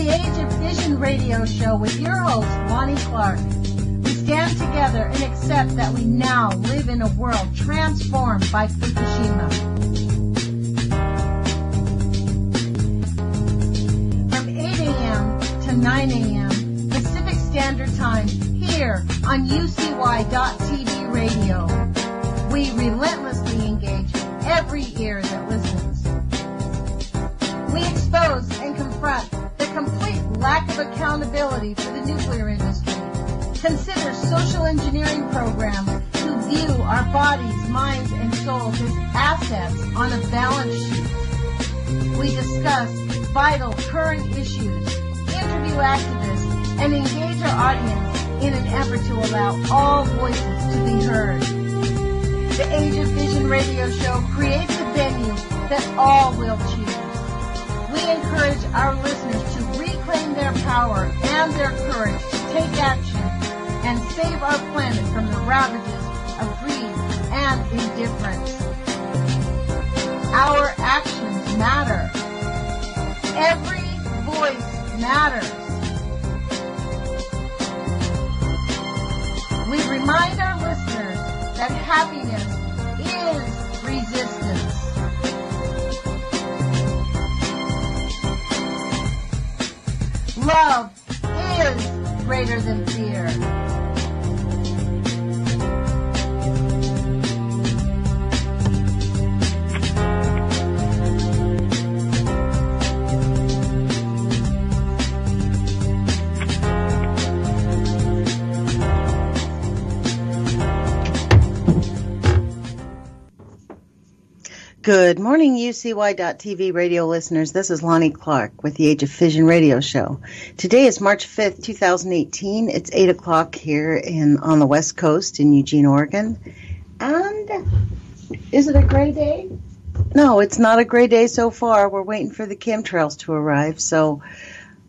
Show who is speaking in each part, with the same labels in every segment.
Speaker 1: the Age of Fission radio show with your host, Lonnie Clark. We stand together and accept that we now live in a world transformed by Fukushima. From 8 a.m. to 9 a.m. Pacific Standard Time here on UCY.TV radio. We relentlessly engage every ear that listens. We expose and confront the complete lack of accountability for the nuclear industry. Consider social engineering programs who view our bodies, minds, and souls as assets on a balance sheet. We discuss vital current issues, interview activists, and engage our audience in an effort to allow all voices to be heard. The Age of Vision radio show creates a venue that all will choose. We encourage our listeners to reclaim their power and their courage to take action and save our planet from the ravages of greed and indifference. Our actions matter. Every voice matters. We remind our listeners that happiness is resistance. Love is greater than fear.
Speaker 2: Good morning, UCY.TV radio listeners. This is Lonnie Clark with the Age of Fission radio show. Today is March 5th, 2018. It's 8 o'clock here on the West Coast in Eugene, Oregon. And is it a gray day? No, it's not a gray day so far. We're waiting for the chemtrails to arrive. So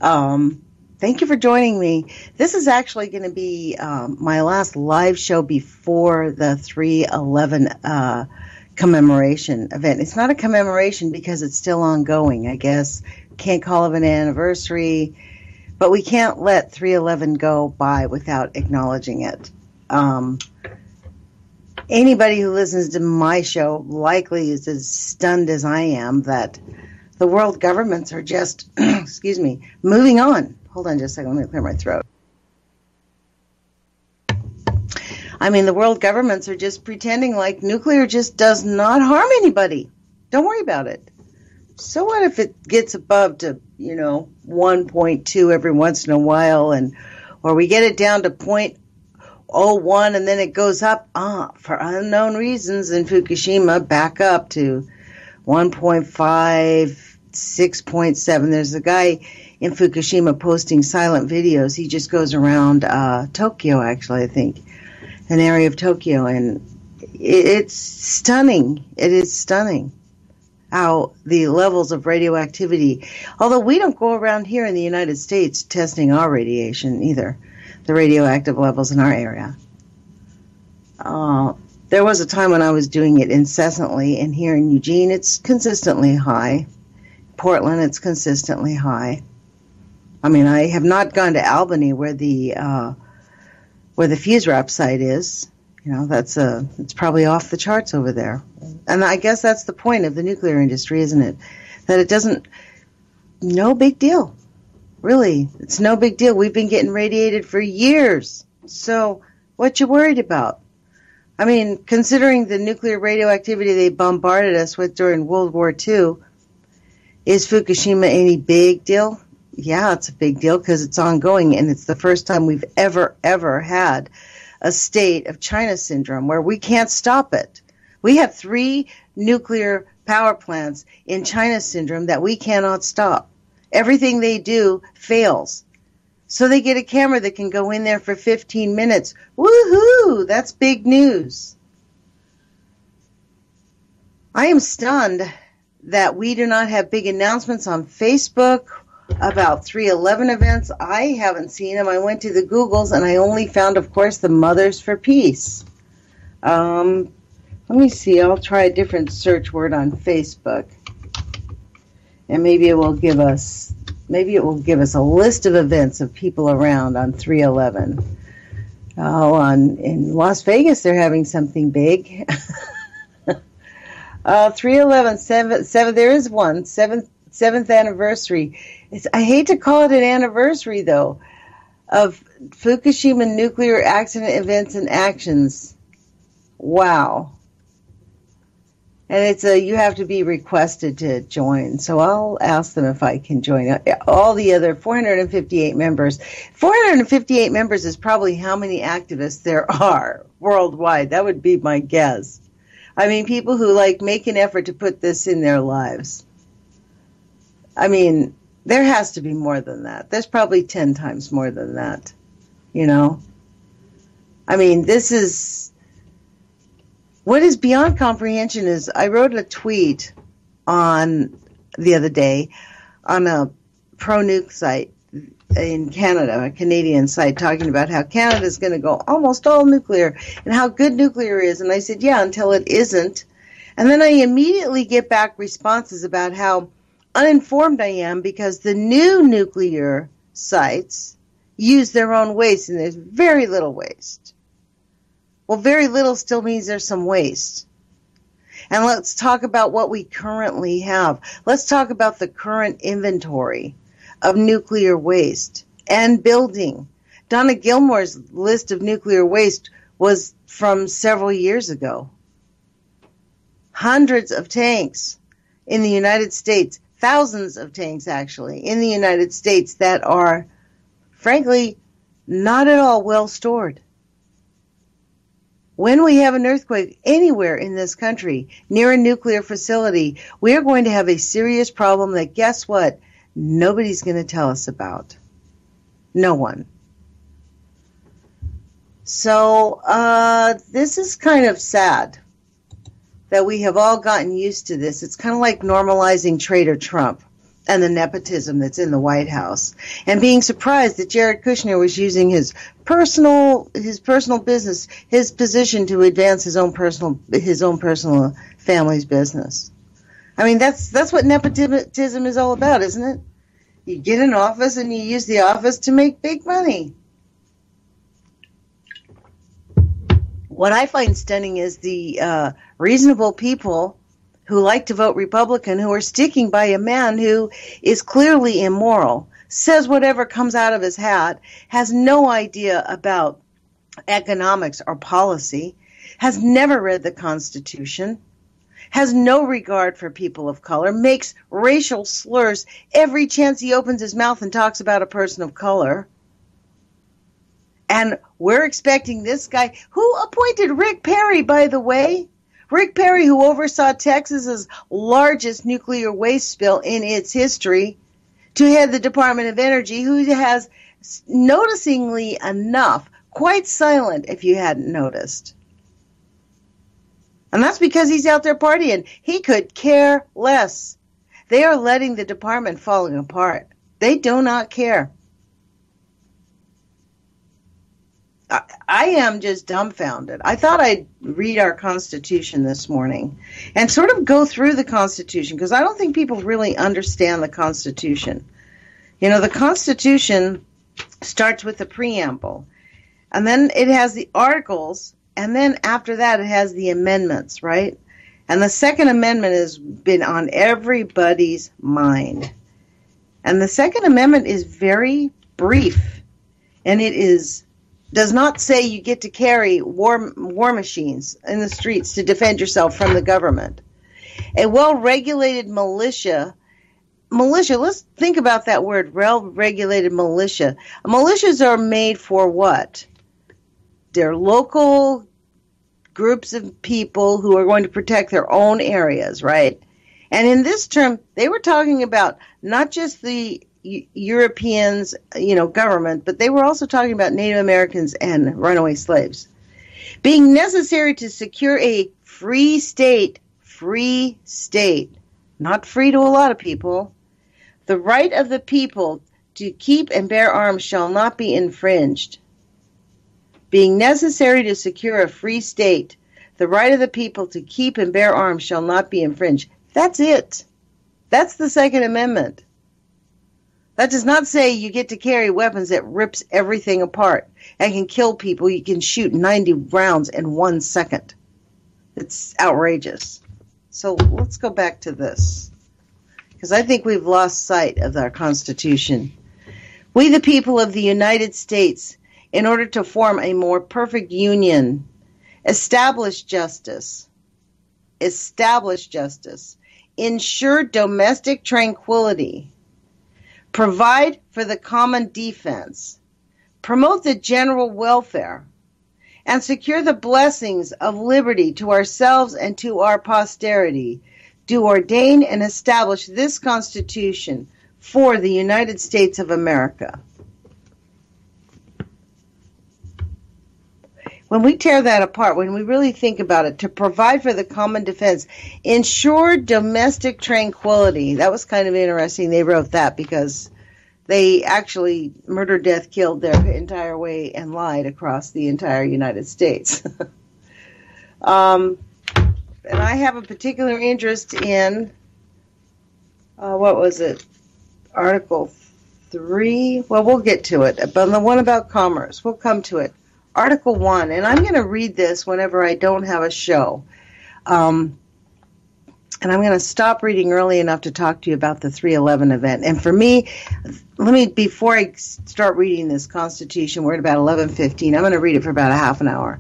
Speaker 2: thank you for joining me. This is actually going to be my last live show before the 3/11 commemoration event. It's not a commemoration because it's still ongoing, I guess. Can't call it an anniversary, but we can't let 3/11 go by without acknowledging it. Anybody who listens to my show likely is as stunned as I am that the world governments are just, excuse me, moving on. Hold on just a second, let me clear my throat. I mean, the world governments are just pretending like nuclear just does not harm anybody. Don't worry about it. So what if it gets above to, 1.2 every once in a while, or we get it down to 0.01 and then it goes up for unknown reasons in Fukushima back up to 1.5, 6.7. There's a guy in Fukushima posting silent videos. He just goes around Tokyo, actually, I think. An area of Tokyo, and it's stunning. It is stunning how the levels of radioactivity, although we don't go around here in the United States testing our radiation either, the radioactive levels in our area. There was a time when I was doing it incessantly, and here in Eugene, it's consistently high. Portland, it's consistently high. I mean, I have not gone to Albany where the fuse wrap site is. It's probably off the charts over there. And I guess that's the point of the nuclear industry, isn't it? That it doesn't, no big deal. Really, it's no big deal. We've been getting radiated for years. So what you worried about? I mean, considering the nuclear radioactivity they bombarded us with during World War II, is Fukushima any big deal? Yeah, it's a big deal because it's ongoing, and it's the first time we've ever had a state of China syndrome where we can't stop it. We have 3 nuclear power plants in China syndrome that we cannot stop. Everything they do fails. So they get a camera that can go in there for 15 minutes. Woohoo! That's big news. I am stunned that we do not have big announcements on Facebook about 3/11 events. I haven't seen them. I went to the Googles and I only found, of course, the Mothers for Peace. Let me see. I'll try a different search word on Facebook. And maybe it will give us Maybe it will give us a list of events of people around on 3/11. Oh, in Las Vegas, they're having something big. 3/11, there is one, seventh anniversary. I hate to call it an anniversary, though, of Fukushima nuclear accident events and actions. Wow. And you have to be requested to join. So I'll ask them if I can join. All the other 458 members. 458 members is probably how many activists there are worldwide. That would be my guess. I mean, people who make an effort to put this in their lives. I mean, there has to be more than that. There's probably 10 times more than that. I mean, what is beyond comprehension is I wrote a tweet the other day on a pro-nuke site in Canada, a Canadian site, talking about how Canada is going to go almost all nuclear and how good nuclear is. And I said, yeah, until it isn't. And then I immediately get back responses about how uninformed I am because the new nuclear sites use their own waste and there's very little waste. Well, very little still means there's some waste. And let's talk about what we currently have. Let's talk about the current inventory of nuclear waste and building. Donna Gilmore's list of nuclear waste was from several years ago. Hundreds of tanks in the United States, thousands of tanks actually, in the United States that are, frankly, not at all well stored. When we have an earthquake anywhere in this country near a nuclear facility, we are going to have a serious problem that, guess what, nobody's going to tell us about. No one. So this is kind of sad that we have all gotten used to this. It's kind of like normalizing Trader Trump and the nepotism that's in the White House, and being surprised that Jared Kushner was using his personal business, his position to advance his own personal family's business. I mean, that's what nepotism is all about, isn't it? You get an office and you use the office to make big money. What I find stunning is the reasonable people who like to vote Republican, who are sticking by a man who is clearly immoral, says whatever comes out of his hat, has no idea about economics or policy, has never read the Constitution, has no regard for people of color, makes racial slurs every chance he opens his mouth and talks about a person of color. And we're expecting this guy, who appointed Rick Perry, by the way, Rick Perry, who oversaw Texas's largest nuclear waste spill in its history, to head the Department of Energy, who has, noticingly enough, quite silent if you hadn't noticed. And that's because he's out there partying. He could care less. They are letting the department falling apart. They do not care. I am just dumbfounded. I thought I'd read our Constitution this morning and sort of go through the Constitution, because I don't think people really understand the Constitution. You know, the Constitution starts with the preamble, and then it has the articles, and then after that it has the amendments, right? And the Second Amendment has been on everybody's mind. And the Second Amendment is very brief, and it does not say you get to carry war machines in the streets to defend yourself from the government. A well-regulated militia, let's think about that word, well-regulated militia. Militias are made for what? They're local groups of people who are going to protect their own areas, right? And in this term, they were talking about not just the Europeans, government, but they were also talking about Native Americans and runaway slaves. Being necessary to secure a free state, not free to a lot of people, the right of the people to keep and bear arms shall not be infringed. Being necessary to secure a free state, the right of the people to keep and bear arms shall not be infringed. That's it. That's the Second Amendment. That does not say you get to carry weapons that rips everything apart and can kill people. You can shoot 90 rounds in 1 second. It's outrageous. So let's go back to this, because I think we've lost sight of our Constitution. We, the people of the United States, in order to form a more perfect union, establish justice, ensure domestic tranquility, provide for the common defense, promote the general welfare, and secure the blessings of liberty to ourselves and to our posterity, do ordain and establish this Constitution for the United States of America. When we tear that apart, when we really think about it, to provide for the common defense, ensure domestic tranquility. That was kind of interesting. They wrote that because they actually murder, death, killed their entire way and lied across the entire United States. And I have a particular interest in, what was it? Article 3? Well, we'll get to it. But the one about commerce, we'll come to it. Article 1, and I'm going to read this whenever I don't have a show. And I'm going to stop reading early enough to talk to you about the 3/11 event. And for me, before I start reading this Constitution, we're at about 11:15. I'm going to read it for about a half an hour.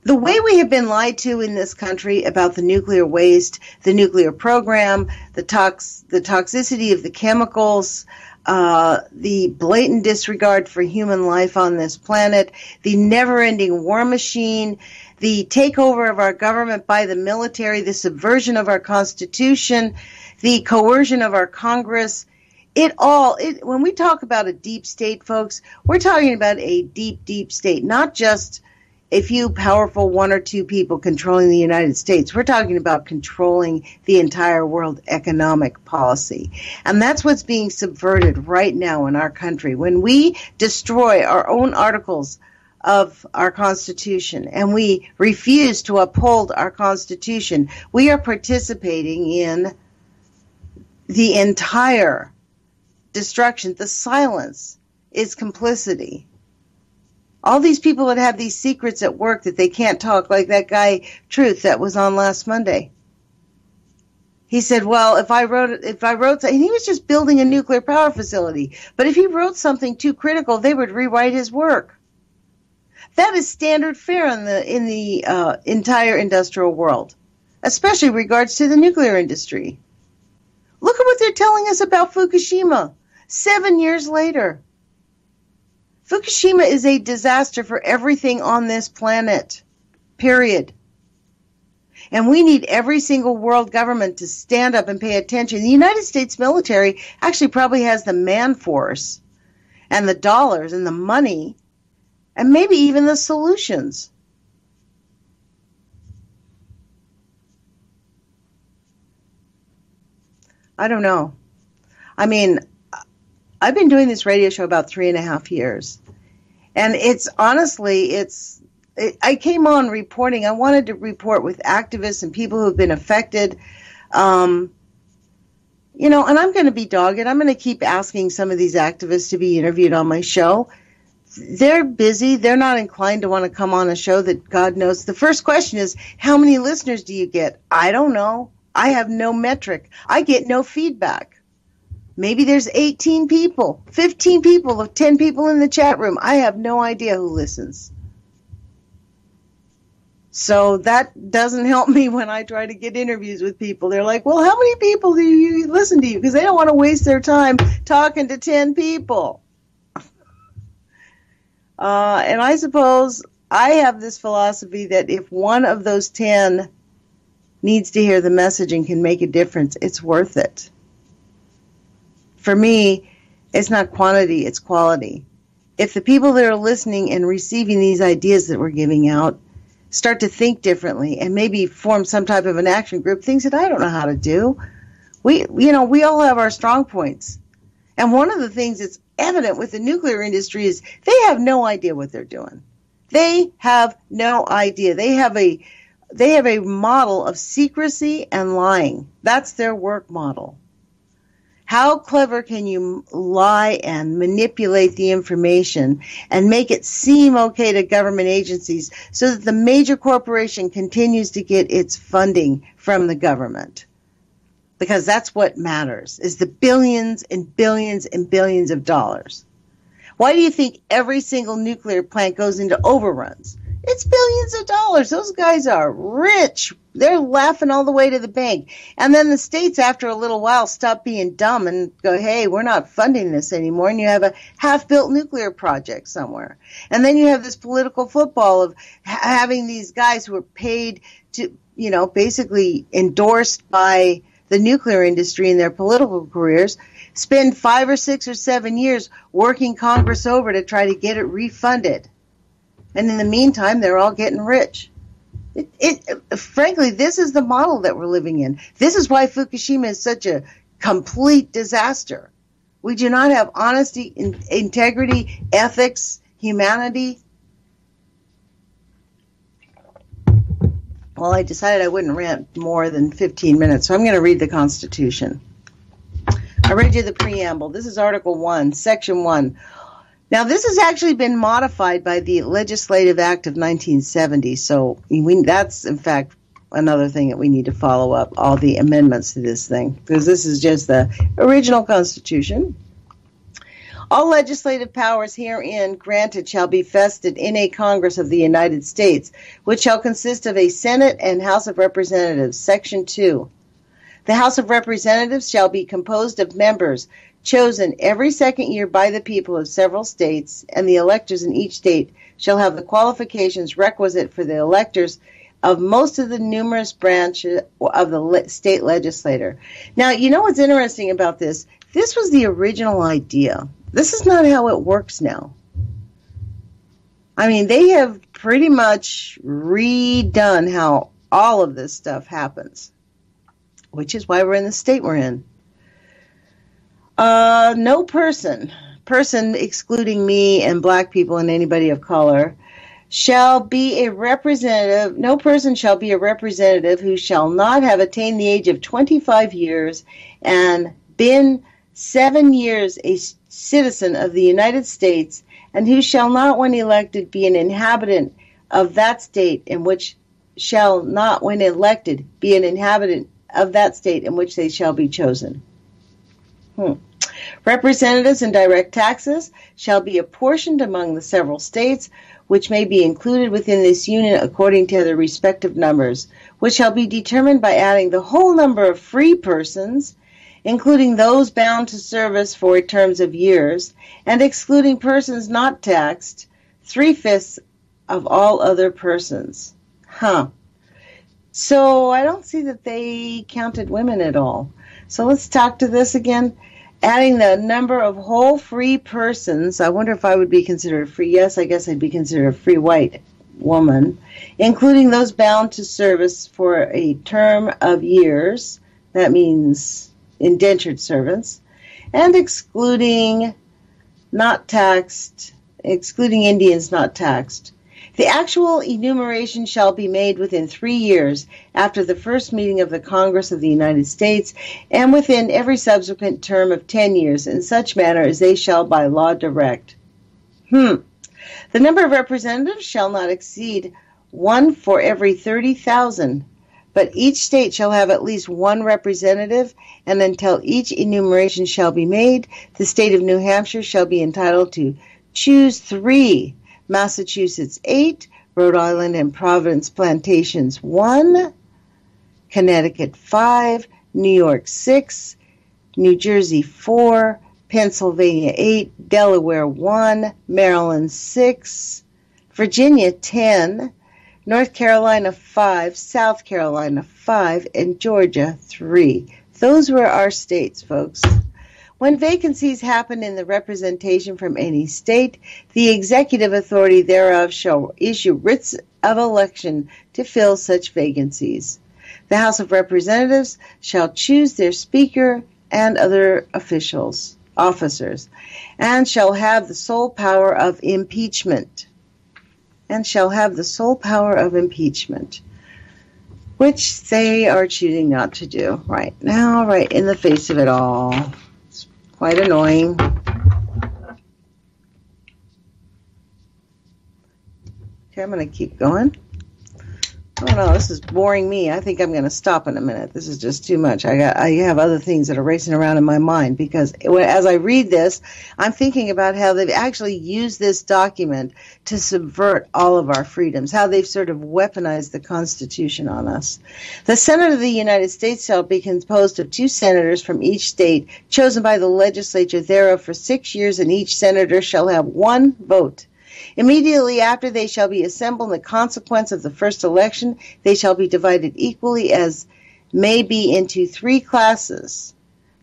Speaker 2: The way we have been lied to in this country about the nuclear waste, the nuclear program, the toxicity of the chemicals, the blatant disregard for human life on this planet, the never-ending war machine, the takeover of our government by the military, the subversion of our Constitution, the coercion of our Congress, when we talk about a deep state, folks, we're talking about a deep, deep state, not just a few powerful one or two people controlling the United States. We're talking about controlling the entire world economic policy. And that's what's being subverted right now in our country. When we destroy our own articles of our Constitution and we refuse to uphold our Constitution, we are participating in the entire destruction. The silence is complicity. All these people that have these secrets at work that they can't talk, like that guy Truth that was on last Monday. He said, well, if I wrote, and he was just building a nuclear power facility, but if he wrote something too critical, they would rewrite his work. That is standard fare in the entire industrial world, especially in regards to the nuclear industry. Look at what they're telling us about Fukushima 7 years later. Fukushima is a disaster for everything on this planet, period. And we need every single world government to stand up and pay attention. The United States military actually probably has the man force and the dollars and the money and maybe even the solutions. I don't know. I mean, I've been doing this radio show about 3.5 years. And I came on reporting. I wanted to report with activists and people who have been affected. And I'm going to be dogged. I'm going to keep asking some of these activists to be interviewed on my show. They're busy. They're not inclined to want to come on a show that God knows. The first question is, how many listeners do you get? I don't know. I have no metric. I get no feedback. Maybe there's 18 people, 15 people, 10 people in the chat room. I have no idea who listens. So that doesn't help me when I try to get interviews with people. They're like, well, how many people do you listen to you? Because they don't want to waste their time talking to 10 people. And I suppose I have this philosophy that if one of those 10 needs to hear the message and can make a difference, it's worth it. For me, it's not quantity, it's quality. If the people that are listening and receiving these ideas that we're giving out start to think differently and maybe form some type of an action group, things that I don't know how to do, we all have our strong points. And one of the things that's evident with the nuclear industry is they have no idea what they're doing. They have no idea. They have a model of secrecy and lying. That's their work model. How clever can you lie and manipulate the information and make it seem okay to government agencies so that the major corporation continues to get its funding from the government? Because that's what matters, is the billions and billions and billions of dollars. Why do you think every single nuclear plant goes into overruns? It's billions of dollars. Those guys are rich. They're laughing all the way to the bank. And then the states, after a little while, stop being dumb and go, hey, we're not funding this anymore. And you have a half-built nuclear project somewhere. And then you have this political football of having these guys who are paid to, basically endorsed by the nuclear industry in their political careers, spend 5 or 6 or 7 years working Congress over to try to get it refunded. And in the meantime, they're all getting rich. Frankly, this is the model that we're living in. This is why Fukushima is such a complete disaster. We do not have honesty, integrity, ethics, humanity. Well, I decided I wouldn't rant more than 15 minutes, so I'm going to read the Constitution. I read you the preamble. This is Article 1, Section 1. Now, this has actually been modified by the Legislative Act of 1970, so that's, in fact, another thing that we need to follow up, all the amendments to this thing, because this is just the original Constitution. All legislative powers herein granted shall be vested in a Congress of the United States, which shall consist of a Senate and House of Representatives. Section 2. The House of Representatives shall be composed of members chosen every second year by the people of several states, and the electors in each state shall have the qualifications requisite for the electors of most of the numerous branches of the state legislature. Now, you know what's interesting about this? This was the original idea. This is not how it works now. I mean, they have pretty much redone how all of this stuff happens, which is why we're in the state we're in. No person excluding me and black people and anybody of color, shall be a representative, no person shall be a representative who shall not have attained the age of 25 years and been 7 years a citizen of the United States, and who shall not, when elected, be an inhabitant of that state in which shall not, when elected, be an inhabitant of that state in which they shall be chosen. Representatives and direct taxes shall be apportioned among the several states, which may be included within this union according to their respective numbers, which shall be determined by adding the whole number of free persons, including those bound to service for terms of years, and excluding persons not taxed, 3/5 of all other persons. So I don't see that they counted women at all. So let's talk to this again. Adding the number of whole free persons, I wonder if I would be considered free. Yes, I guess I'd be considered a free white woman, including those bound to service for a term of years. That means indentured servants, and excluding Indians not taxed. The actual enumeration shall be made within 3 years after the first meeting of the Congress of the United States, and within every subsequent term of 10 years, in such manner as they shall by law direct. The number of representatives shall not exceed 1 for every 30,000, but each state shall have at least 1 representative, and until each enumeration shall be made, the state of New Hampshire shall be entitled to choose 3, Massachusetts 8, Rhode Island and Providence Plantations 1, Connecticut 5, New York 6, New Jersey 4, Pennsylvania 8, Delaware 1, Maryland 6, Virginia 10, North Carolina 5, South Carolina 5, and Georgia 3. Those were our states, folks. When vacancies happen in the representation from any state, the executive authority thereof shall issue writs of election to fill such vacancies. The House of Representatives shall choose their speaker and other officers, and shall have the sole power of impeachment. Which they are choosing not to do right now, right in the face of it all. Quite annoying. Okay, I'm going to keep going. Oh no, this is boring me. I think I'm going to stop in a minute. This is just too much. I have other things that are racing around in my mind because as I read this, I'm thinking about how they've actually used this document to subvert all of our freedoms, how they've sort of weaponized the Constitution on us. The Senate of the United States shall be composed of 2 senators from each state, chosen by the legislature thereof for 6 years, and each senator shall have 1 vote. Immediately after they shall be assembled in the consequence of the first election, they shall be divided equally as may be into 3 classes.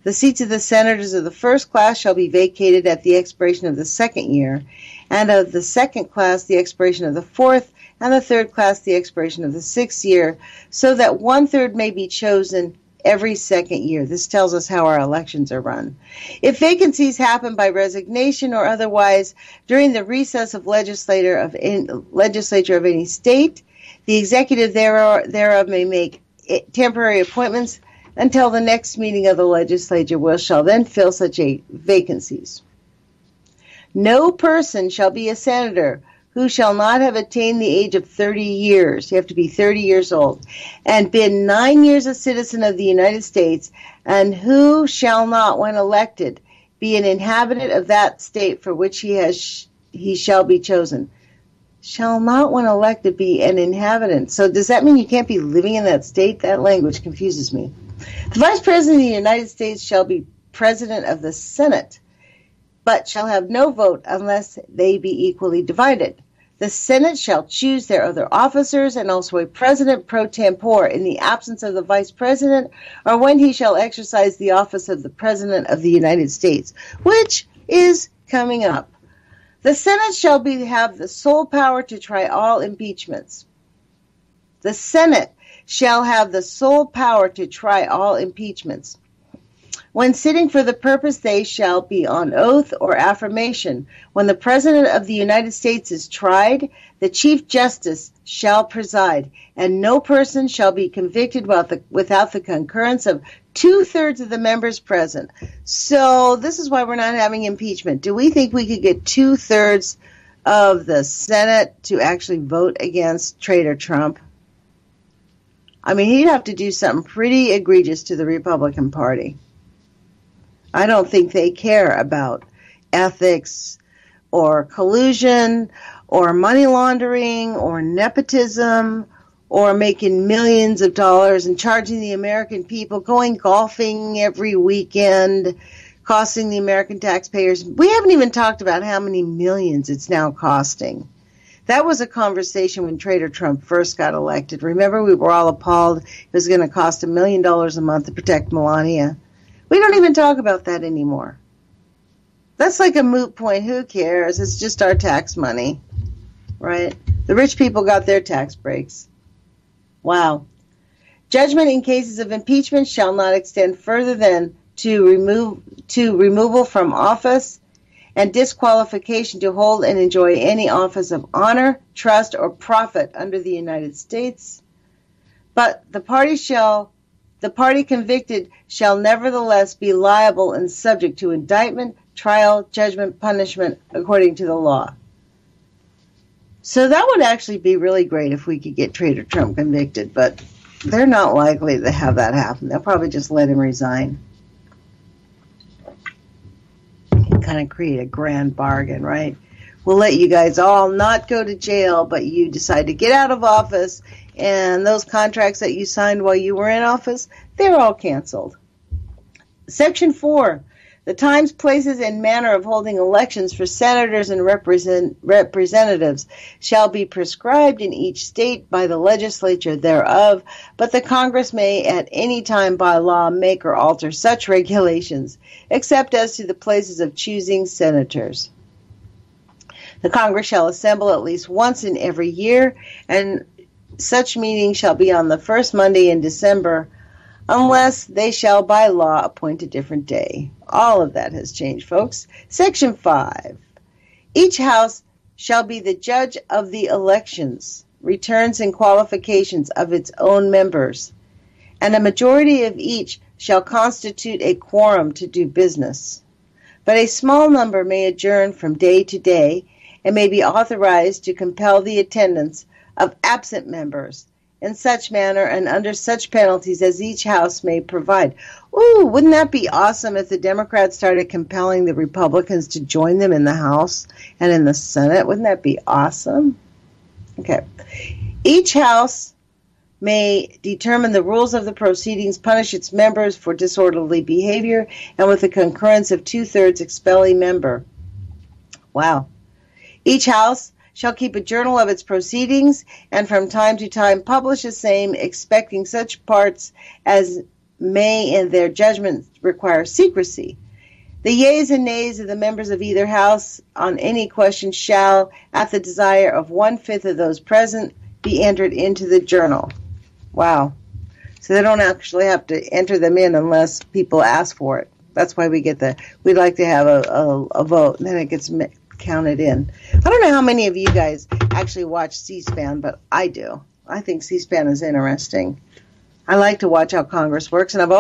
Speaker 2: The seats of the senators of the first class shall be vacated at the expiration of the 2nd year, and of the 2nd class the expiration of the 4th, and the 3rd class the expiration of the 6th year, so that 1/3 may be chosen every 2nd year. This tells us how our elections are run. If vacancies happen by resignation or otherwise during the recess of legislature of any state, the executive thereof may make temporary appointments until the next meeting of the legislature, which shall then fill such vacancies. No person shall be a senator who shall not have attained the age of 30 years. You have to be 30 years old, and been 9 years a citizen of the United States, and who shall not, when elected, be an inhabitant of that state for which he shall be chosen. Shall not, when elected, be an inhabitant. So does that mean you can't be living in that state? That language confuses me. The Vice President of the United States shall be President of the Senate, but shall have no vote unless they be equally divided. The Senate shall choose their other officers, and also a president pro tempore in the absence of the vice president, or when he shall exercise the office of the President of the United States, which is coming up. The Senate shall have the sole power to try all impeachments. The Senate shall have the sole power to try all impeachments. When sitting for the purpose, they shall be on oath or affirmation. When the President of the United States is tried, the Chief Justice shall preside, and no person shall be convicted without the concurrence of 2/3 of the members present. So this is why we're not having impeachment. Do we think we could get 2/3 of the Senate to actually vote against traitor Trump? I mean, he'd have to do something pretty egregious to the Republican Party. I don't think they care about ethics or collusion or money laundering or nepotism or making millions of dollars and charging the American people, going golfing every weekend, costing the American taxpayers. We haven't even talked about how many millions it's now costing. That was a conversation when Trader Trump first got elected. Remember, we were all appalled. It was going to cost $1 million a month to protect Melania. We don't even talk about that anymore. That's like a moot point. Who cares? It's just our tax money, right? The rich people got their tax breaks. Wow. Judgment in cases of impeachment shall not extend further than to removal from office and disqualification to hold and enjoy any office of honor, trust, or profit under the United States. But the party convicted shall nevertheless be liable and subject to indictment, trial, judgment, punishment according to the law. So that would actually be really great if we could get Trader Trump convicted, but they're not likely to have that happen. They'll probably just let him resign. Kind of create a grand bargain, right? We'll let you guys all not go to jail, but you decide to get out of office, and those contracts that you signed while you were in office, they're all canceled. Section 4, the times, places, and manner of holding elections for senators and representatives shall be prescribed in each state by the legislature thereof, but the Congress may at any time by law make or alter such regulations, except as to the places of choosing senators. The Congress shall assemble at least once in every year, and such meeting shall be on the first Monday in December, unless they shall by law appoint a different day. All of that has changed, folks. Section 5. Each house shall be the judge of the elections, returns, and qualifications of its own members, and a majority of each shall constitute a quorum to do business. but a small number may adjourn from day to day and may be authorized to compel the attendance of absent members in such manner and under such penalties as each house may provide. Ooh, wouldn't that be awesome if the Democrats started compelling the Republicans to join them in the House and in the Senate? Wouldn't that be awesome? Okay. Each house may determine the rules of the proceedings, punish its members for disorderly behavior, and with the concurrence of 2/3 expel a member. Wow. Each house shall keep a journal of its proceedings, and from time to time publish the same, expecting such parts as may in their judgment require secrecy. The yeas and nays of the members of either house on any question shall, at the desire of 1/5 of those present, be entered into the journal. Wow. So they don't actually have to enter them in unless people ask for it. That's why we'd like to have a vote, and then it gets counted in. I don't know how many of you guys actually watch C-SPAN, but I do. I think C-SPAN is interesting. I like to watch how Congress works, and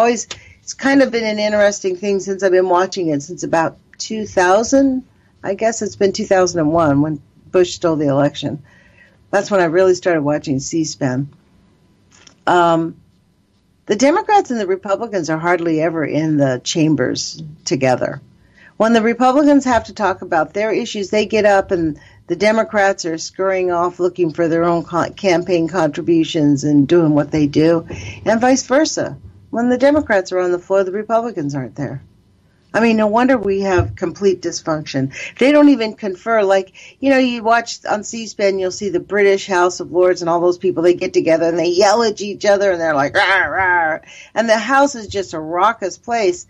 Speaker 2: it's kind of been an interesting thing since I've been watching it since about 2000. I guess it's been 2001 when Bush stole the election. That's when I really started watching C-SPAN. The Democrats and the Republicans are hardly ever in the chambers together. When the Republicans have to talk about their issues, they get up and the Democrats are scurrying off looking for their own campaign contributions and doing what they do, and vice versa. When the Democrats are on the floor, the Republicans aren't there. I mean, no wonder we have complete dysfunction. They don't even confer. Like, you watch on C-SPAN, you'll see the British House of Lords and all those people, they get together and they yell at each other and they're like, rah, rah. And the House is just a raucous place.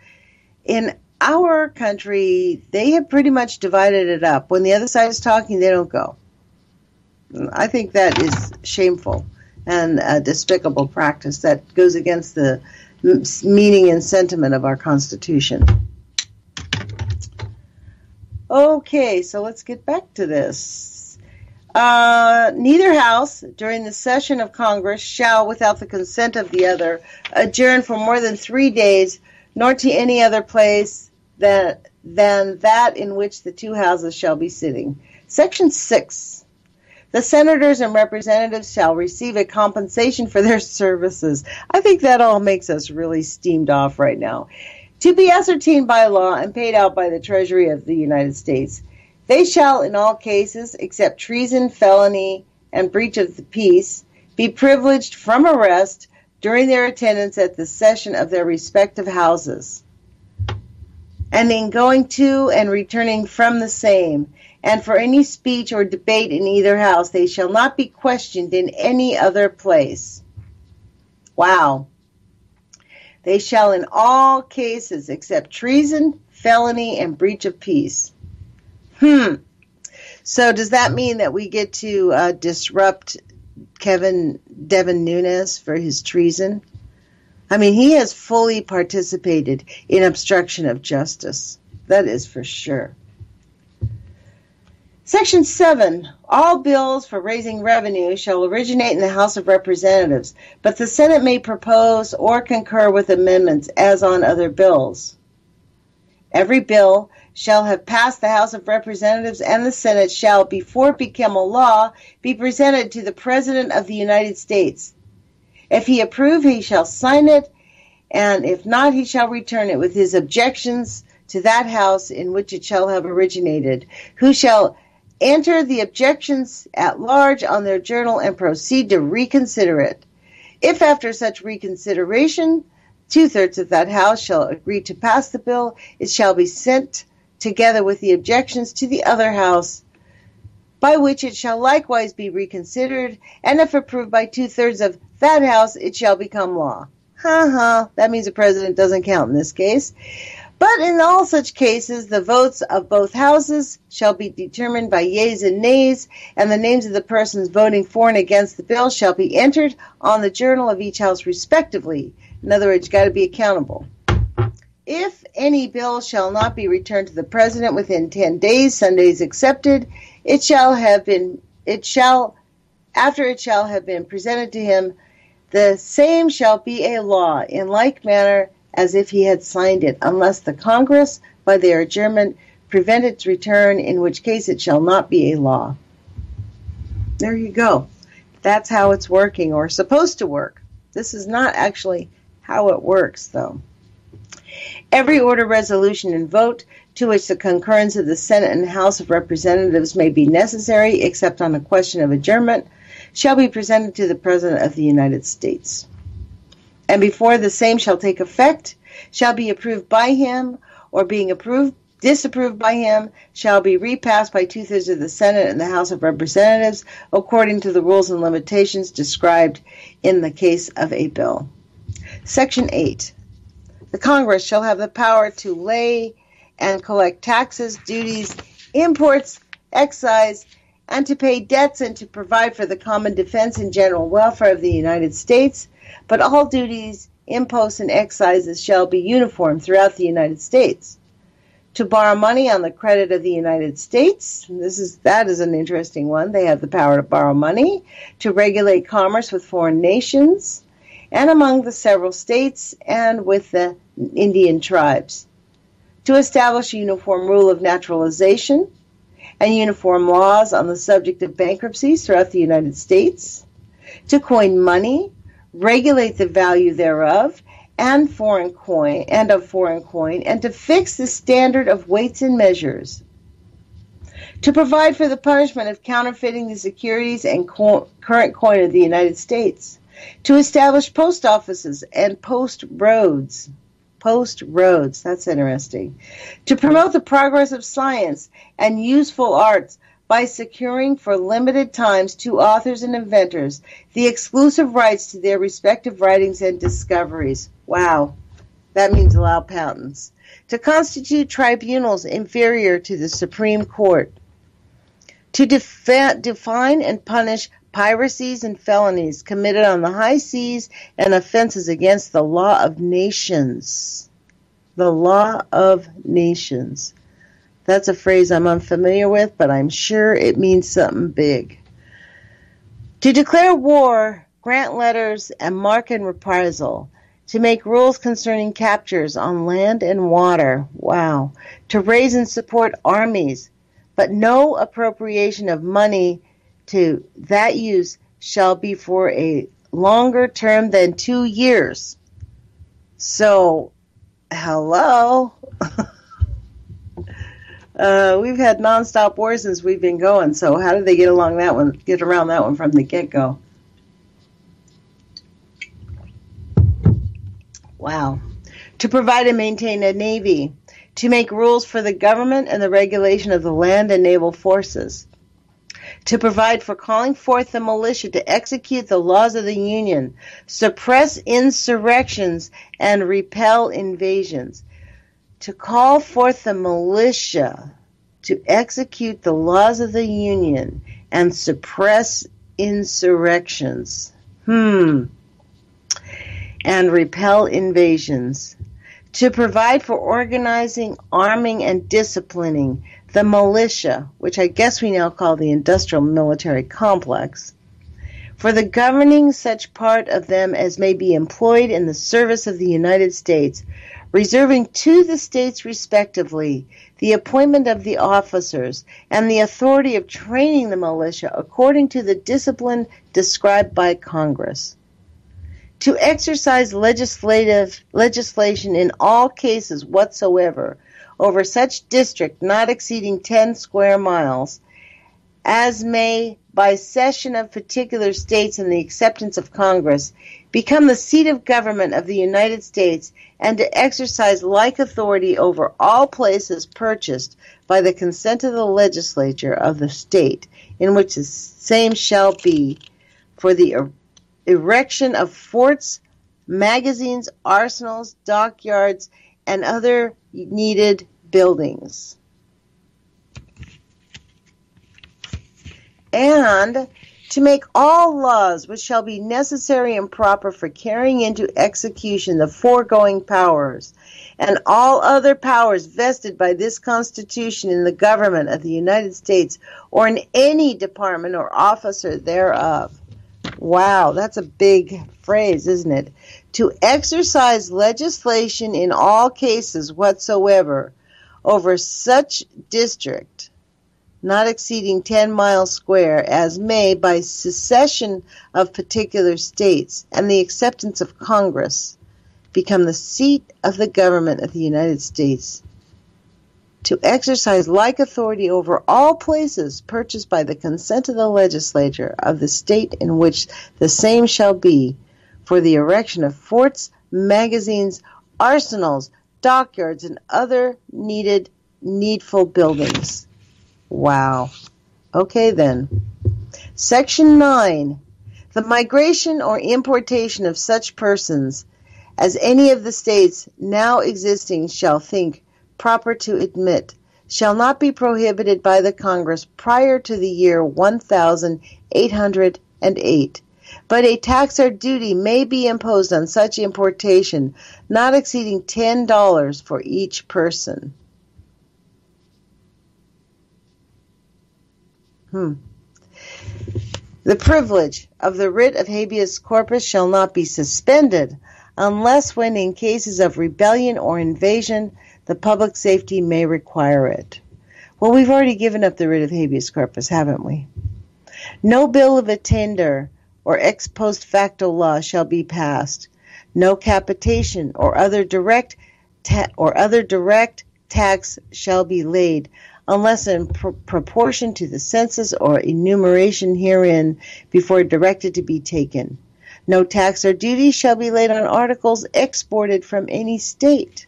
Speaker 2: In our country, they have pretty much divided it up. When the other side is talking, they don't go. I think that is shameful and a despicable practice that goes against the meaning and sentiment of our Constitution. Okay, so let's get back to this. Neither house during the session of Congress shall, without the consent of the other, adjourn for more than 3 days, nor to any other place than that in which the two houses shall be sitting. Section 6. The senators and representatives shall receive a compensation for their services. I think that all makes us really steamed off right now. To be ascertained by law and paid out by the Treasury of the United States. They shall, in all cases, except treason, felony, and breach of the peace, be privileged from arrest during their attendance at the session of their respective houses, and in going to and returning from the same, and for any speech or debate in either house, they shall not be questioned in any other place. Wow. They shall in all cases except treason, felony, and breach of peace. So does that mean that we get to disrupt Devin Nunes for his treason? I mean, he has fully participated in obstruction of justice. That is for sure. Section 7. All bills for raising revenue shall originate in the House of Representatives, but the Senate may propose or concur with amendments as on other bills. Every bill shall have passed the House of Representatives, and the Senate shall, before it become a law, be presented to the President of the United States. If he approve, he shall sign it, and if not, he shall return it with his objections to that House in which it shall have originated, who shall enter the objections at large on their journal and proceed to reconsider it. If after such reconsideration 2/3 of that House shall agree to pass the bill, it shall be sent together with the objections to the other House, by which it shall likewise be reconsidered, and if approved by 2/3 of that House, it shall become law. That means the President doesn't count in this case. But in all such cases, the votes of both houses shall be determined by yeas and nays, and the names of the persons voting for and against the bill shall be entered on the journal of each house respectively. In other words, you've got to be accountable. If any bill shall not be returned to the President within 10 days, Sundays excepted, after it shall have been presented to him, the same shall be a law in like manner as if he had signed it, unless the Congress, by their adjournment, prevent its return, in which case it shall not be a law. There you go. That's how it's working, or supposed to work. This is not actually how it works, though. Every order, resolution, and vote to which the concurrence of the Senate and House of Representatives may be necessary, except on a question of adjournment, shall be presented to the President of the United States. And before the same shall take effect, shall be approved by him, or being disapproved by him, shall be repassed by 2/3 of the Senate and the House of Representatives, according to the rules and limitations described in the case of a bill. Section 8. The Congress shall have the power to lay and collect taxes, duties, imports, excise, and to pay debts and to provide for the common defense and general welfare of the United States, but all duties, imposts, and excises shall be uniform throughout the United States. To borrow money on the credit of the United States, that is an interesting one. They have the power to borrow money, to regulate commerce with foreign nations, and among the several states and with the Indian tribes, to establish a uniform rule of naturalization and uniform laws on the subject of bankruptcies throughout the United States, to coin money, regulate the value thereof, and foreign coin, and to fix the standard of weights and measures, to provide for the punishment of counterfeiting the securities and current coin of the United States, to establish post offices and post roads, that's interesting, to promote the progress of science and useful arts by securing for limited times to authors and inventors the exclusive rights to their respective writings and discoveries. Wow, that means allow patents. To constitute tribunals inferior to the Supreme Court. To define and punish piracies and felonies committed on the high seas and offenses against the law of nations. The law of nations. That's a phrase I'm unfamiliar with, but I'm sure it means something big. To declare war, grant letters, and mark in reprisal. To make rules concerning captures on land and water. Wow. To raise and support armies, but no appropriation of money to that use shall be for a longer term than 2 years. So, hello? We've had nonstop wars since we've been going, so how did they get around that one from the get-go? Wow. To provide and maintain a navy, to make rules for the government and the regulation of the land and naval forces, to provide for calling forth the militia to execute the laws of the Union, suppress insurrections, and repel invasions. To call forth the militia to execute the laws of the Union and suppress insurrections. And repel invasions. To provide for organizing, arming, and disciplining the militia, which I guess we now call the industrial military complex, for the governing such part of them as may be employed in the service of the United States, reserving to the states respectively the appointment of the officers and the authority of training the militia according to the discipline described by Congress. To exercise legislation in all cases whatsoever over such district not exceeding 10 square miles, as may, by cession of particular states and the acceptance of Congress, become the seat of government of the United States, and to exercise like authority over all places purchased by the consent of the legislature of the state, in which the same shall be, for the erection of forts, magazines, arsenals, dockyards, and other needed buildings. And to make all laws which shall be necessary and proper for carrying into execution the foregoing powers, and all other powers vested by this Constitution in the government of the United States, or in any department or officer thereof. Wow, that's a big phrase, isn't it? To exercise legislation in all cases whatsoever over such district, not exceeding 10 miles square, as may, by secession of particular states and the acceptance of Congress, become the seat of the government of the United States, to exercise like authority over all places purchased by the consent of the legislature of the state in which the same shall be, for the erection of forts, magazines, arsenals, dockyards, and other needful buildings. Wow. Okay then. Section 9. The migration or importation of such persons as any of the states now existing shall think proper to admit, shall not be prohibited by the Congress prior to the year 1808, but a tax or duty may be imposed on such importation, not exceeding $10 for each person. The privilege of the writ of habeas corpus shall not be suspended unless when in cases of rebellion or invasion the public safety may require it. Well, we've already given up the writ of habeas corpus, haven't we? No bill of attainder or ex post facto law shall be passed. No capitation or other direct tax shall be laid, unless in proportion to the census or enumeration herein before directed to be taken. No tax or duty shall be laid on articles exported from any state.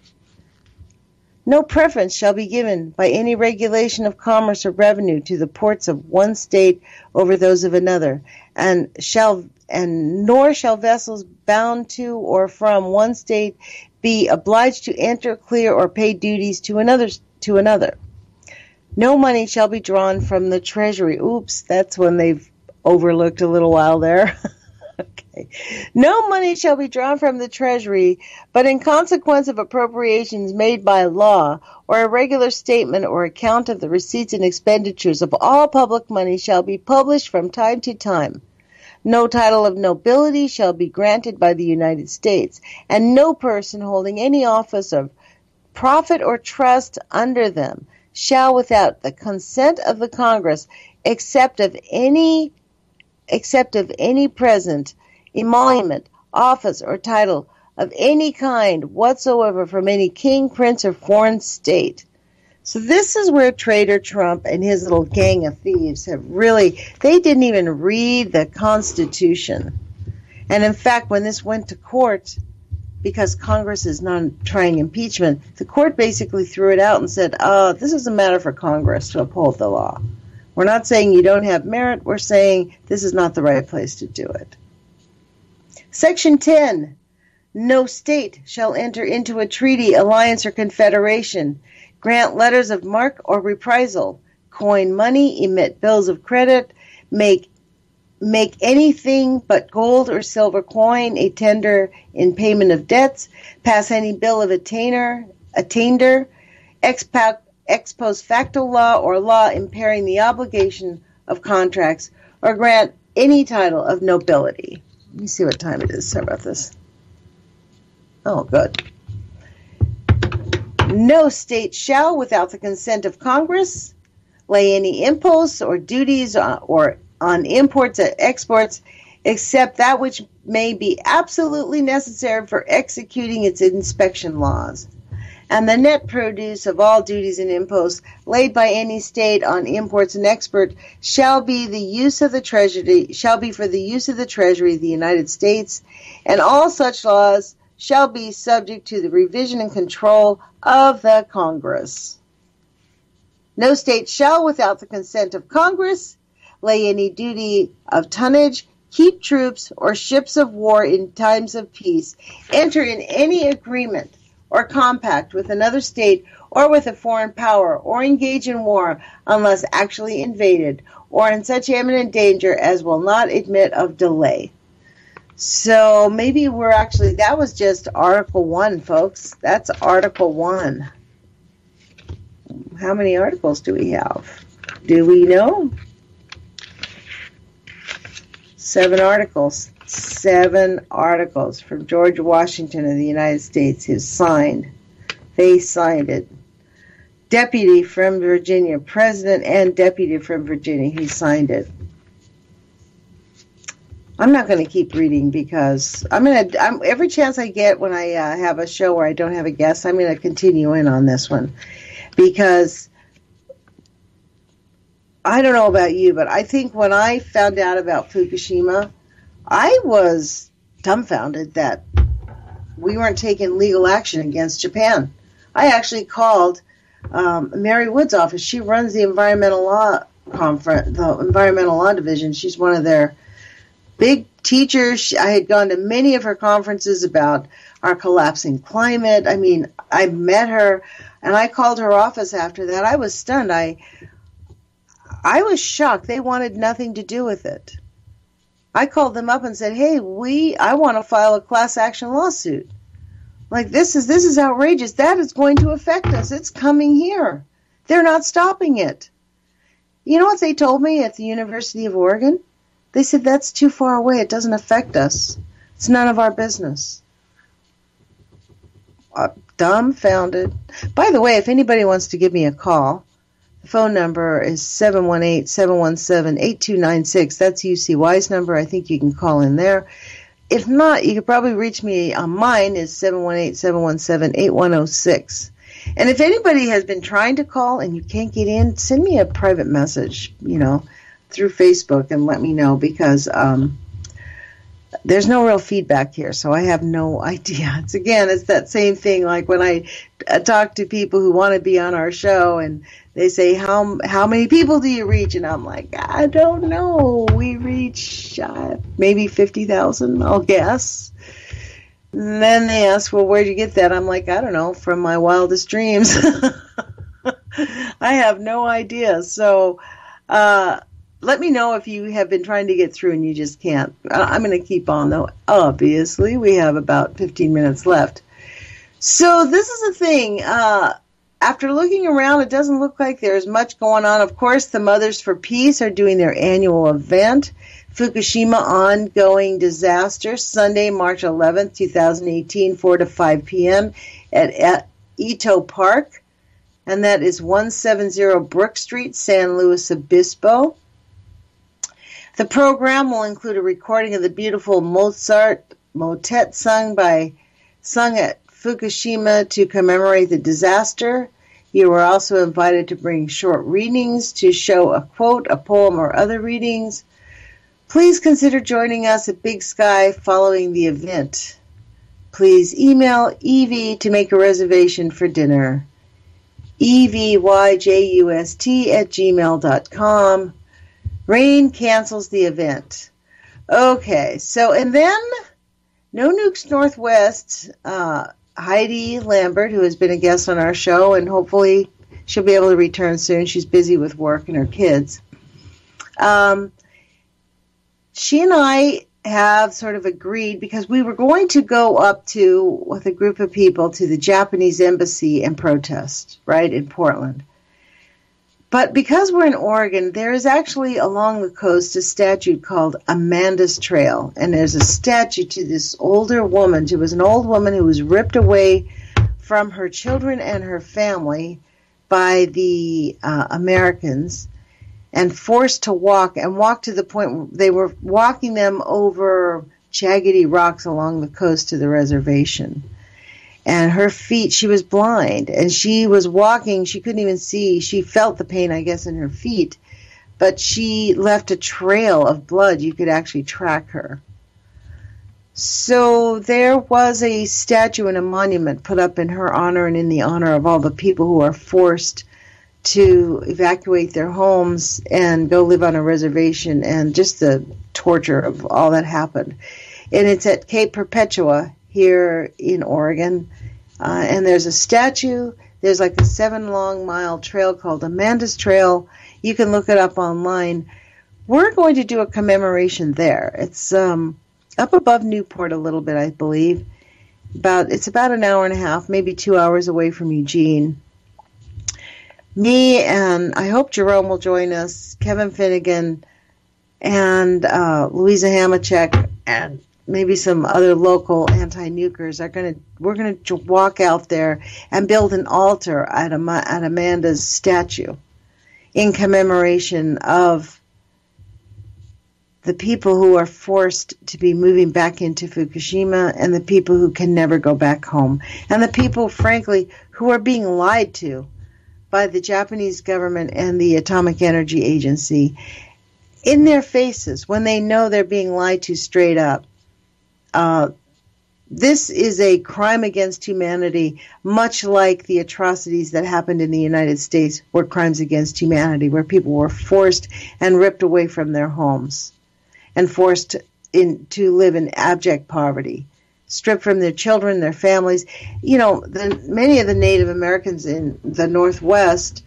Speaker 2: No preference shall be given by any regulation of commerce or revenue to the ports of one state over those of another, nor shall vessels bound to or from one state be obliged to enter, clear, or pay duties to another. No money shall be drawn from the treasury. Oops, that's when they've overlooked a little while there. Okay. No money shall be drawn from the treasury, but in consequence of appropriations made by law, or a regular statement or account of the receipts and expenditures of all public money shall be published from time to time. No title of nobility shall be granted by the United States, and no person holding any office of profit or trust under them shall, without the consent of the Congress, accept of any present, emolument, office, or title of any kind whatsoever from any king, prince, or foreign state. So this is where Trader Trump and his little gang of thieves have really, they didn't even read the Constitution. And in fact, when this went to court, because Congress is not trying impeachment, the court basically threw it out and said, this is a matter for Congress to uphold the law. We're not saying you don't have merit. We're saying this is not the right place to do it. Section 10. No state shall enter into a treaty, alliance, or confederation, grant letters of marque or reprisal, coin money, emit bills of credit, make anything but gold or silver coin a tender in payment of debts, pass any bill of attainder, ex post facto law or law impairing the obligation of contracts, or grant any title of nobility. Let me see what time it is. Sorry about this. Oh, good. No state shall, without the consent of Congress, lay any imposts or duties on imports or exports, except that which may be absolutely necessary for executing its inspection laws. And the net produce of all duties and imposts laid by any state on imports and exports shall be for the use of the Treasury of the United States, and all such laws shall be subject to the revision and control of the Congress. No state shall, without the consent of Congress, lay any duty of tonnage, keep troops or ships of war in times of peace, enter in any agreement or compact with another state or with a foreign power, or engage in war unless actually invaded, or in such imminent danger as will not admit of delay. So maybe that was just Article 1, folks. That's Article 1. How many articles do we have? Do we know? 7 articles. 7 articles from George Washington of the United States. His signed. They signed it. Deputy from Virginia, President and Deputy from Virginia, he signed it. I'm not going to keep reading because every chance I get when I have a show where I don't have a guest, I'm going to continue in on this one because I don't know about you, but I think when I found out about Fukushima, I was dumbfounded that we weren't taking legal action against Japan. I actually called Mary Wood's office. She runs the Environmental Law Conference, the Environmental Law Division. She's one of their big teachers. I had gone to many of her conferences about our collapsing climate. I mean, I met her, and I called her office after that. I was stunned. I was shocked. They wanted nothing to do with it. I called them up and said, "Hey, I want to file a class action lawsuit. Like this is outrageous. That is going to affect us. It's coming here. They're not stopping it." You know what they told me at the University of Oregon? They said, "That's too far away. It doesn't affect us. It's none of our business." Dumbfounded. By the way, if anybody wants to give me a call, the phone number is 718-717-8296. That's UCY's number. I think you can call in there. If not, you could probably reach me on mine is 718-717-8106. And if anybody has been trying to call and you can't get in, send me a private message, through Facebook and let me know because there's no real feedback here, so I have no idea. It's that same thing like when I talk to people who want to be on our show and they say, how many people do you reach? And I'm like, I don't know. We reach maybe 50,000, I'll guess. And then they ask, well, where'd you get that? I'm like, I don't know, from my wildest dreams. I have no idea. So let me know if you have been trying to get through and you just can't. I'm going to keep on, though. Obviously, we have about 15 minutes left. So this is the thing. After looking around, it doesn't look like there's much going on. Of course, the Mothers for Peace are doing their annual event, Fukushima Ongoing Disaster, Sunday, March 11th, 2018, 4 to 5 p.m. at Ito Park. And that is 170 Brook Street, San Luis Obispo. The program will include a recording of the beautiful Mozart motet sung at Fukushima to commemorate the disaster. You are also invited to bring short readings to show a quote, a poem, or other readings. Please consider joining us at Big Sky following the event. Please email Evie to make a reservation for dinner. EVYJUST@gmail.com. Rain cancels the event. Okay, so, and then No Nukes Northwest, Heidi Lambert, who has been a guest on our show, and hopefully she'll be able to return soon. She's busy with work and her kids. She and I have sort of agreed, because we were going to go up with a group of people to the Japanese embassy and protest, right, in Portland. But because we're in Oregon, there is actually along the coast a statue called Amanda's Trail. And there's a statue to this older woman. She was an old woman who was ripped away from her children and her family by the Americans and forced to walk to the point where they were walking them over jaggedy rocks along the coast to the reservation. And her feet, she was blind, and she was walking, she couldn't even see. She felt the pain, I guess, in her feet, but she left a trail of blood. You could actually track her. So there was a statue and a monument put up in her honor and in the honor of all the people who are forced to evacuate their homes and go live on a reservation, and just the torture of all that happened. And it's at Cape Perpetua here in Oregon, and there's a statue. There's like a 7-mile trail called Amanda's Trail. You can look it up online. We're going to do a commemoration there. It's up above Newport a little bit, I believe. It's about an hour and a half, maybe 2 hours away from Eugene. Me and I hope Jerome will join us, Kevin Finnegan, and Louisa Hamachek and maybe some other local anti-nukers we're going to walk out there and build an altar at Amanda's statue in commemoration of the people who are forced to be moving back into Fukushima and the people who can never go back home and the people, frankly, who are being lied to by the Japanese government and the Atomic Energy Agency in their faces when they know they're being lied to straight up. This is a crime against humanity, much like the atrocities that happened in the United States were crimes against humanity, where people were forced and ripped away from their homes and forced to live in abject poverty, stripped from their children, their families. You know, many of the Native Americans in the Northwest,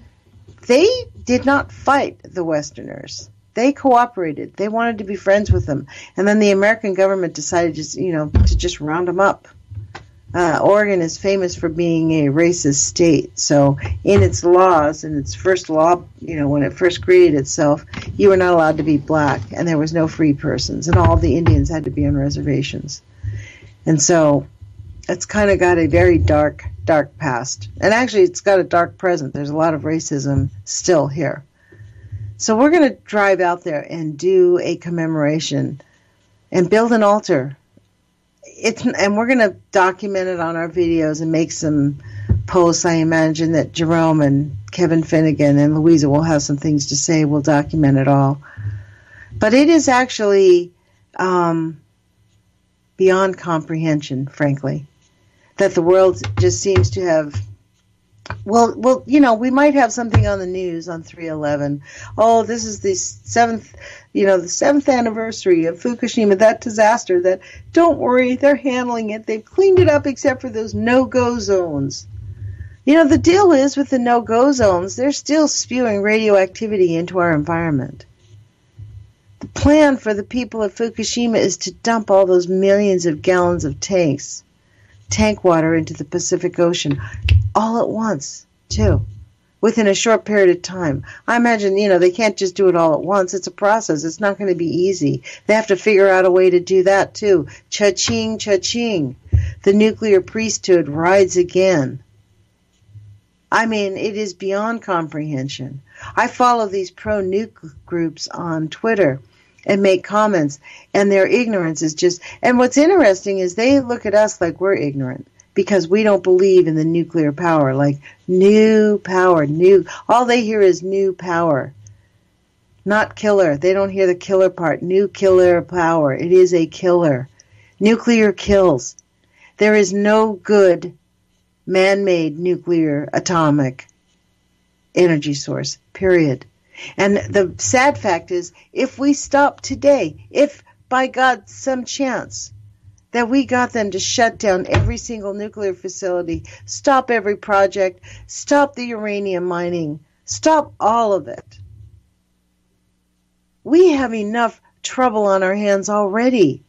Speaker 2: they did not fight the Westerners. They cooperated. They wanted to be friends with them. And then the American government decided to just round them up. Oregon is famous for being a racist state. So in its laws, in its first law, when it first created itself, you were not allowed to be black, and there was no free persons, and all the Indians had to be on reservations. And so it's kind of got a very dark, dark past. And actually, it's got a dark present. There's a lot of racism still here. So we're going to drive out there and do a commemoration and build an altar. And we're going to document it on our videos and make some posts. I imagine that Jerome and Kevin Finnegan and Louisa will have some things to say. We'll document it all. But it is actually beyond comprehension, frankly, that the world just seems to have... Well, we might have something on the news on 3/11. Oh, this is the seventh anniversary of Fukushima, that disaster. That, don't worry, they're handling it. They've cleaned it up except for those no-go zones. The deal is with the no-go zones, they're still spewing radioactivity into our environment. The plan for the people of Fukushima is to dump all those millions of gallons of tank water into the Pacific Ocean all at once, too, within a short period of time. I imagine, they can't just do it all at once. It's a process. It's not going to be easy. They have to figure out a way to do that, too. Cha-ching, cha-ching. The nuclear priesthood rides again. I mean, it is beyond comprehension. I follow these pro-nuke groups on Twitter and make comments, and their ignorance is just... And what's interesting is they look at us like we're ignorant because we don't believe in the nuclear power, like new power, all they hear is new power, not killer. They don't hear the killer part, new killer power. It is a killer. Nuclear kills. There is no good man-made nuclear atomic energy source, period. And the sad fact is, if we stop today, if by God some chance that we got them to shut down every single nuclear facility, stop every project, stop the uranium mining, stop all of it, we have enough trouble on our hands already.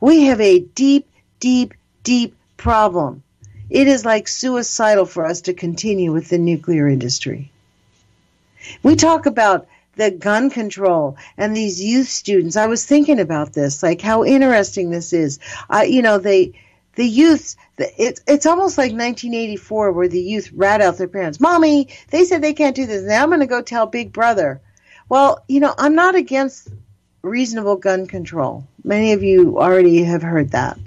Speaker 2: We have a deep, deep, deep problem. It is like suicidal for us to continue with the nuclear industry. We talk about the gun control and these youth students. I was thinking about this, like how interesting this is. The youth, it's almost like 1984 where the youth rat out their parents. Mommy, they said they can't do this. Now I'm going to go tell Big Brother. Well, I'm not against reasonable gun control. Many of you already have heard that.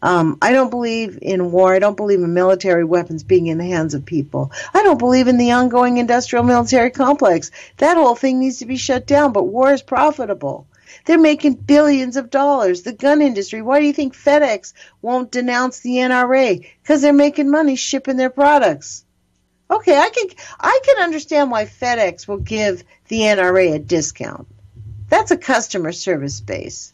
Speaker 2: I don't believe in war. I don't believe in military weapons being in the hands of people. I don't believe in the ongoing industrial military complex. That whole thing needs to be shut down, but war is profitable. They're making billions of dollars. The gun industry, why do you think FedEx won't denounce the NRA? Because they're making money shipping their products. Okay, I can understand why FedEx will give the NRA a discount. That's a customer service base.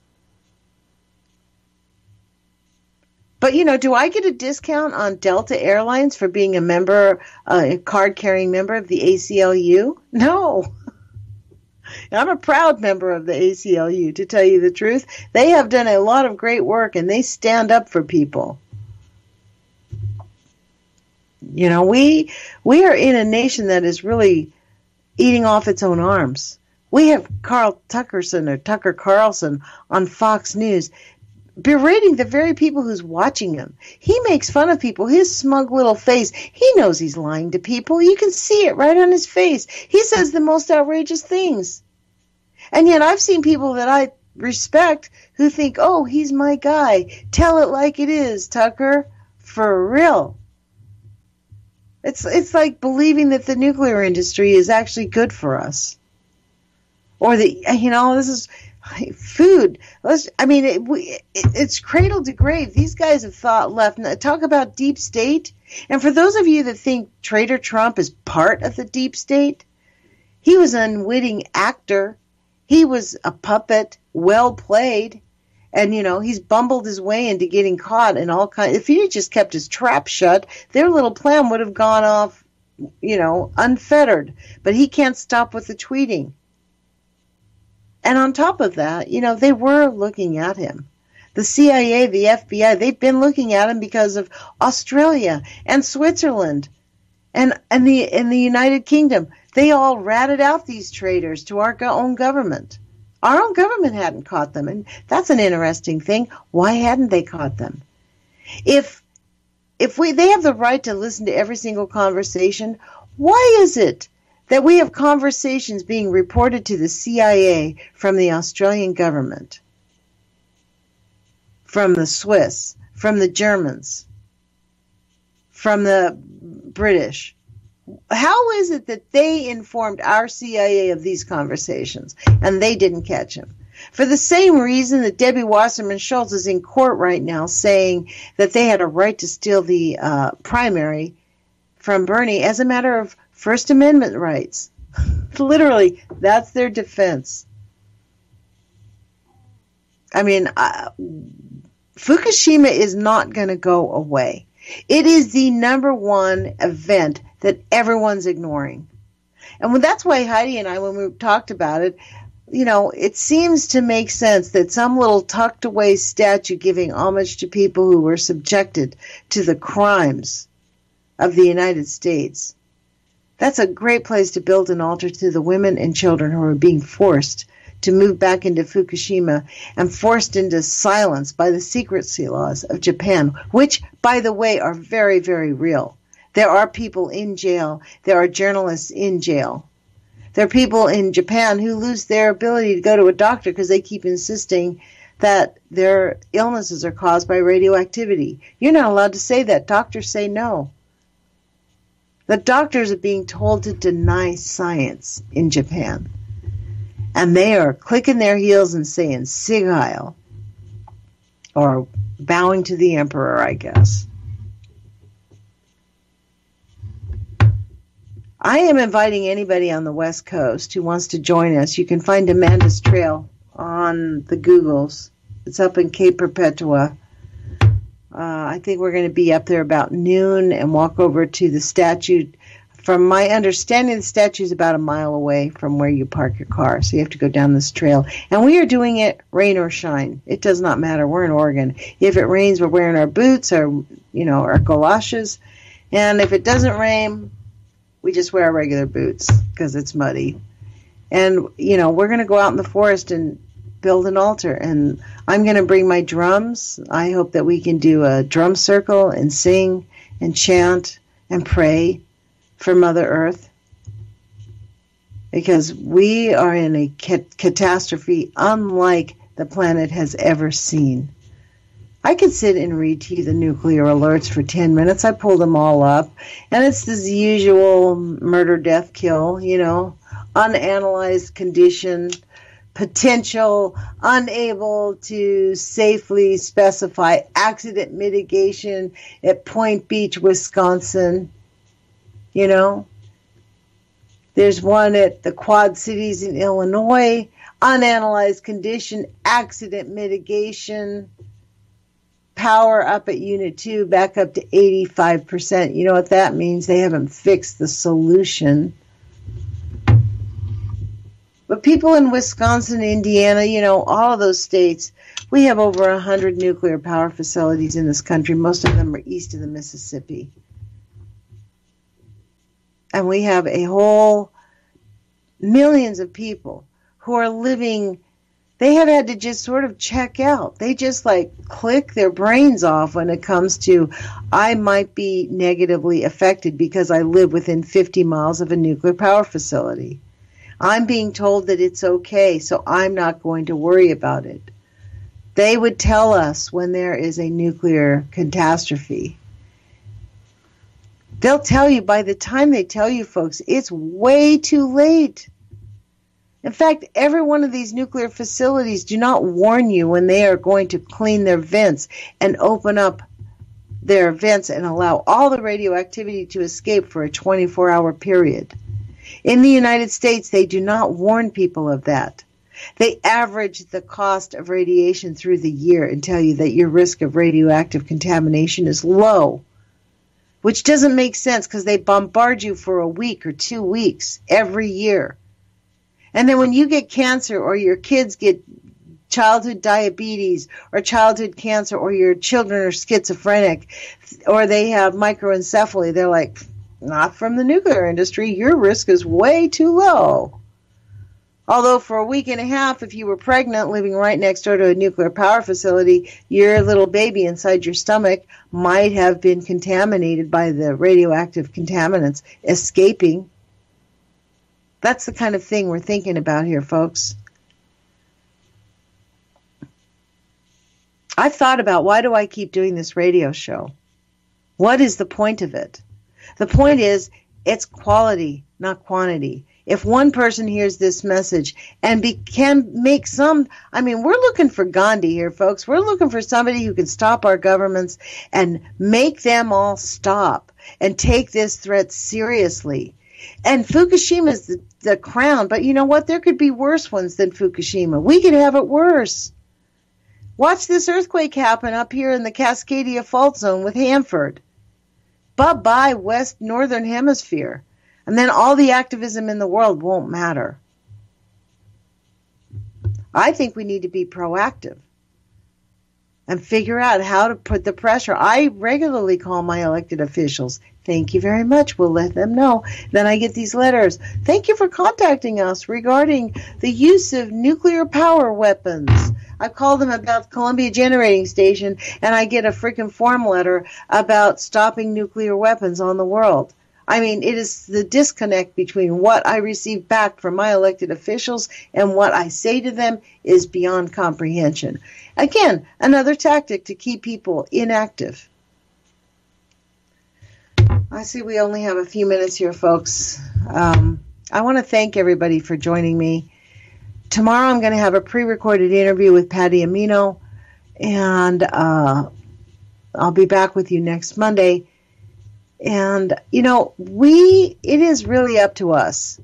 Speaker 2: But, do I get a discount on Delta Airlines for being a card-carrying member of the ACLU? No. I'm a proud member of the ACLU, to tell you the truth. They have done a lot of great work, and they stand up for people. We are in a nation that is really eating off its own arms. We have Carl Tuckerson or Tucker Carlson on Fox News berating the very people who's watching him. He makes fun of people. His smug little face, he knows he's lying to people. You can see it right on his face. He says the most outrageous things. And yet I've seen people that I respect who think, oh, he's my guy. Tell it like it is, Tucker. For real. It's like believing that the nuclear industry is actually good for us. Or this is food. It's cradle to grave. These guys have thought left. Talk about deep state. And for those of you that think Trader Trump is part of the deep state, he was an unwitting actor. He was a puppet, well played. And, he's bumbled his way into getting caught in all kinds. If he had just kept his trap shut, their little plan would have gone off, unfettered. But he can't stop with the tweeting. And on top of that, they were looking at him. The CIA, the FBI, they've been looking at him because of Australia and Switzerland and the United Kingdom. They all ratted out these traitors to our own government. Our own government hadn't caught them, and that's an interesting thing. Why hadn't they caught them? If they have the right to listen to every single conversation, why is it that we have conversations being reported to the CIA from the Australian government, from the Swiss, from the Germans, from the British? How is it that they informed our CIA of these conversations and they didn't catch him? For the same reason that Debbie Wasserman Schultz is in court right now saying that they had a right to steal the primary from Bernie as a matter of First Amendment rights. Literally, that's their defense. Fukushima is not going to go away. It is the number one event that everyone's ignoring. And that's why Heidi and I, when we talked about it, it seems to make sense that some little tucked away statue giving homage to people who were subjected to the crimes of the United States. That's a great place to build an altar to the women and children who are being forced to move back into Fukushima and forced into silence by the secrecy laws of Japan, which, by the way, are very, very real. There are people in jail. There are journalists in jail. There are people in Japan who lose their ability to go to a doctor because they keep insisting that their illnesses are caused by radioactivity. You're not allowed to say that. Doctors say no. The doctors are being told to deny science in Japan. And they are clicking their heels and saying Sieg Heil, or bowing to the emperor, I guess. I am inviting anybody on the West Coast who wants to join us. You can find Amanda's Trail on the Googles. It's up in Cape Perpetua. I think we're going to be up there about noon and walk over to the statue. From my understanding, the statue is about a mile away from where you park your car, so you have to go down this trail. And we are doing it rain or shine. It does not matter. We're in Oregon. If it rains, we're wearing our boots, our galoshes. And if it doesn't rain, we just wear our regular boots because it's muddy. And, we're going to go out in the forest and build an altar. And I'm going to bring my drums. I hope that we can do a drum circle and sing and chant and pray for Mother Earth, because we are in a catastrophe unlike the planet has ever seen. I could sit and read to you the nuclear alerts for 10 minutes. I pulled them all up, and it's this usual murder, death, kill, unanalyzed condition, potential, unable to safely specify accident mitigation at Point Beach, Wisconsin. There's one at the Quad Cities in Illinois, unanalyzed condition, accident mitigation, power up at Unit 2, back up to 85%. You know what that means? They haven't fixed the solution. But people in Wisconsin, Indiana, all of those states, we have over 100 nuclear power facilities in this country. Most of them are east of the Mississippi. And we have a whole millions of people who are living, they have had to just sort of check out. They just like click their brains off when it comes to, I might be negatively affected because I live within 50 miles of a nuclear power facility. I'm being told that it's okay, so I'm not going to worry about it. They would tell us when there is a nuclear catastrophe. They'll tell you, by the time they tell you, folks, it's way too late. In fact, every one of these nuclear facilities do not warn you when they are going to clean their vents and open up their vents and allow all the radioactivity to escape for a 24-hour period. In the United States, they do not warn people of that. They average the cost of radiation through the year and tell you that your risk of radioactive contamination is low, which doesn't make sense because they bombard you for a week or 2 weeks every year. And then when you get cancer or your kids get childhood diabetes or childhood cancer or your children are schizophrenic or they have microencephaly, they're like, not from the nuclear industry. Your risk is way too low. Although for a week and a half, if you were pregnant living right next door to a nuclear power facility, your little baby inside your stomach might have been contaminated by the radioactive contaminants escaping. That's the kind of thing we're thinking about here, folks. I've thought about, why do I keep doing this radio show? What is the point of it? The point is, it's quality, not quantity. If one person hears this message and can make some, we're looking for Gandhi here, folks. We're looking for somebody who can stop our governments and make them all stop and take this threat seriously. And Fukushima is the crown, but you know what? There could be worse ones than Fukushima. We could have it worse. Watch this earthquake happen up here in the Cascadia Fault Zone with Hanford. Bye-bye, West Northern Hemisphere. And then all the activism in the world won't matter. I think we need to be proactive and figure out how to put the pressure. I regularly call my elected officials. Thank you very much. We'll let them know. Then I get these letters. Thank you for contacting us regarding the use of nuclear power weapons. I call them about Columbia Generating Station, and I get a freaking form letter about stopping nuclear weapons on the world. It is the disconnect between what I receive back from my elected officials and what I say to them is beyond comprehension. Again, another tactic to keep people inactive. I see we only have a few minutes here, folks. I want to thank everybody for joining me. Tomorrow I'm going to have a pre-recorded interview with Patty Amino, and I'll be back with you next Monday. And, it is really up to us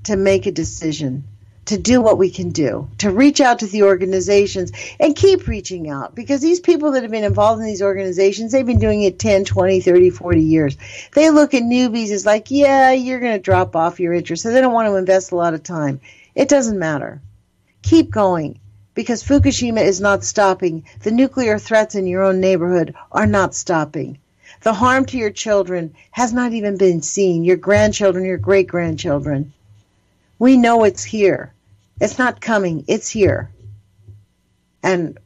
Speaker 2: to make a decision, to do what we can do, to reach out to the organizations and keep reaching out, because these people that have been involved in these organizations, they've been doing it 10, 20, 30, 40 years. They look at newbies as like, yeah, you're going to drop off your interest, so they don't want to invest a lot of time. It doesn't matter. Keep going, because Fukushima is not stopping. The nuclear threats in your own neighborhood are not stopping. The harm to your children has not even been seen. Your grandchildren, your great-grandchildren. We know it's here. It's not coming. It's here. And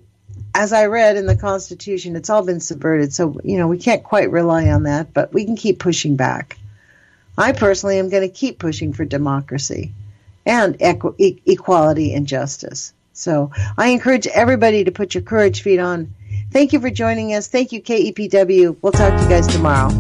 Speaker 2: as I read in the Constitution, it's all been subverted. So, we can't quite rely on that, but we can keep pushing back. I personally am going to keep pushing for democracy and equality and justice. So I encourage everybody to put your courage feet on. Thank you for joining us. Thank you, KEPW. We'll talk to you guys tomorrow.